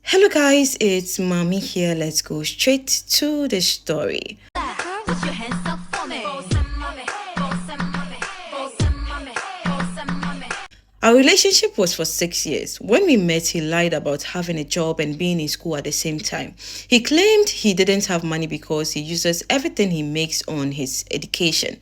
Hello, guys, it's Mommy here. Let's go straight to the story. Put your hands up for me. Our relationship was for 6 years. When we met, he lied about having a job and being in school at the same time. He claimed he didn't have money because he uses everything he makes on his education.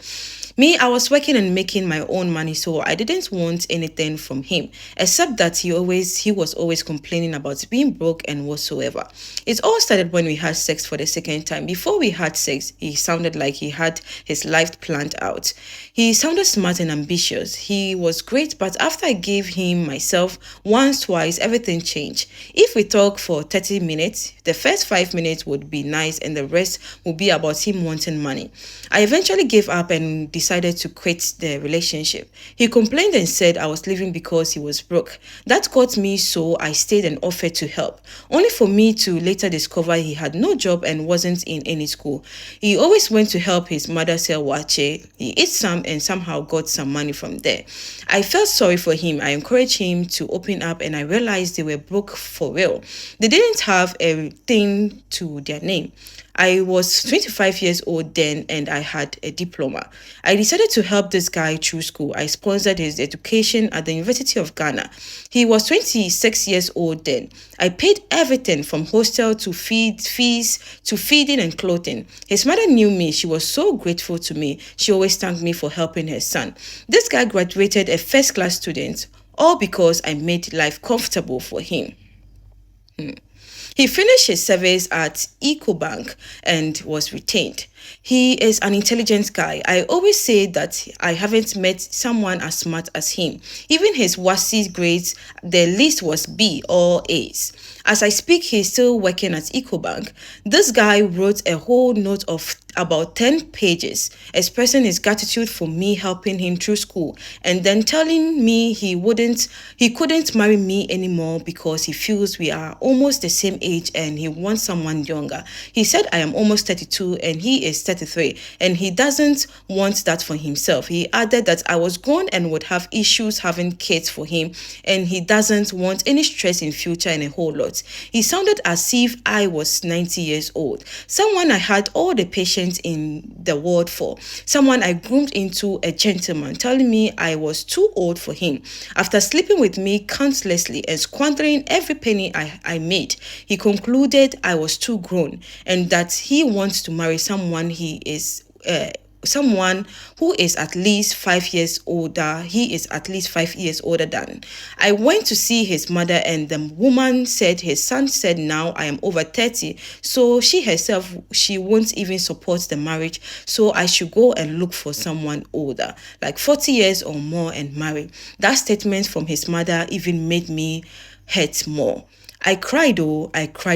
Me, I was working and making my own money, so I didn't want anything from him, except that he was always complaining about being broke and whatsoever. It all started when we had sex for the second time. Before we had sex, he sounded like he had his life planned out. He sounded smart and ambitious. He was great, but after I gave him myself once, twice, everything changed. If we talk for 30 minutes, the first 5 minutes would be nice and the rest would be about him wanting money. I eventually gave up and decided to quit the relationship. He complained and said I was leaving because he was broke. That got me, so I stayed and offered to help, only for me to later discover he had no job and wasn't in any school. He always went to help his mother sell wache. He ate some and somehow got some money from there. I felt sorry for him. I encouraged him to open up and I realized they were broke for real. They didn't have a thing to their name. I was 25 years old then and I had a diploma. I decided to help this guy through school. I sponsored his education at the University of Ghana. He was 26 years old then. I paid everything from hostel to fees to feeding and clothing. His mother knew me. She was so grateful to me. She always thanked me for helping her son. This guy graduated a first class student, all because I made life comfortable for him. He finished his service at EcoBank and was retained. He is an intelligent guy. I always say that I haven't met someone as smart as him. Even his WASI grades, the list was B or A's. As I speak, he's still working at EcoBank. This guy wrote a whole note of about 10 pages expressing his gratitude for me helping him through school and then telling me he couldn't marry me anymore because he feels we are almost the same age and he wants someone younger. He said I am almost 32 and he is 33 and he doesn't want that for himself. He added that I was grown and would have issues having kids for him and he doesn't want any stress in future and a whole lot. He sounded as if I was 90 years old, someone I had all the patience in the world for, someone I groomed into a gentleman, telling me I was too old for him. After sleeping with me countlessly and squandering every penny I made, he concluded I was too grown and that he wants to marry someone who is at least 5 years older. He is at least 5 years older than. I went to see his mother and the woman said his son said now I am over 30, so she won't even support the marriage, so I should go and look for someone older, like 40 years or more, and marry. That statement from his mother even made me hurt more. I cried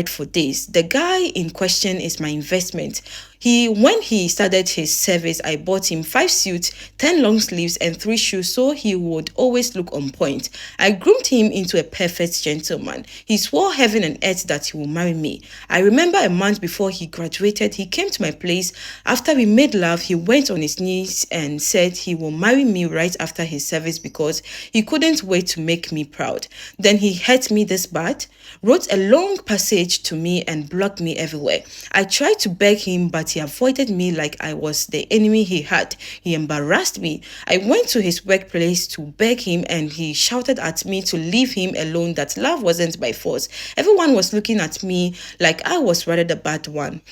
for days. The guy in question is my investment. When he started his service, I bought him 5 suits, 10 long sleeves, and 3 shoes so he would always look on point. I groomed him into a perfect gentleman. He swore heaven and earth that he will marry me. I remember a month before he graduated, he came to my place. After we made love, he went on his knees and said he will marry me right after his service because he couldn't wait to make me proud. Then he hurt me this bad, wrote a long passage to me and blocked me everywhere. I tried to beg him, but he avoided me like I was the enemy he had. He embarrassed me. I went to his workplace to beg him and he shouted at me to leave him alone, that love wasn't by force. Everyone was looking at me like I was rather the bad one.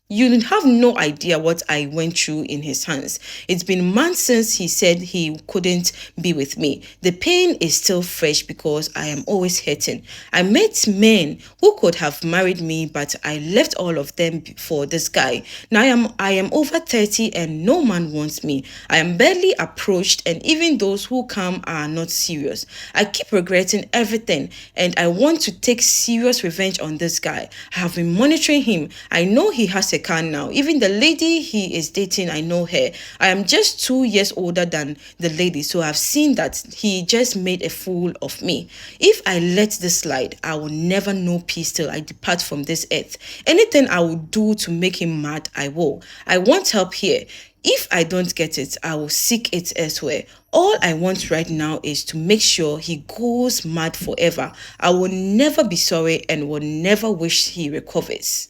You have no idea what I went through in his hands. It's been months since he said he couldn't be with me. The pain is still fresh because I am always hurting. I met men who could have married me, but I left all of them for this guy. Now I am over 30 and no man wants me. I am barely approached and even those who come are not serious. I keep regretting everything and I want to take serious revenge on this guy. I have been monitoring him. I know he has a car now. Even the lady he is dating, I know her. I am just 2 years older than the lady, so I've seen that he just made a fool of me. If I let this slide, I will never know peace till I depart from this earth. Anything I will do to make him mad, I will. I want help here. If I don't get it, I will seek it elsewhere. All I want right now is to make sure he goes mad forever. I will never be sorry and will never wish he recovers.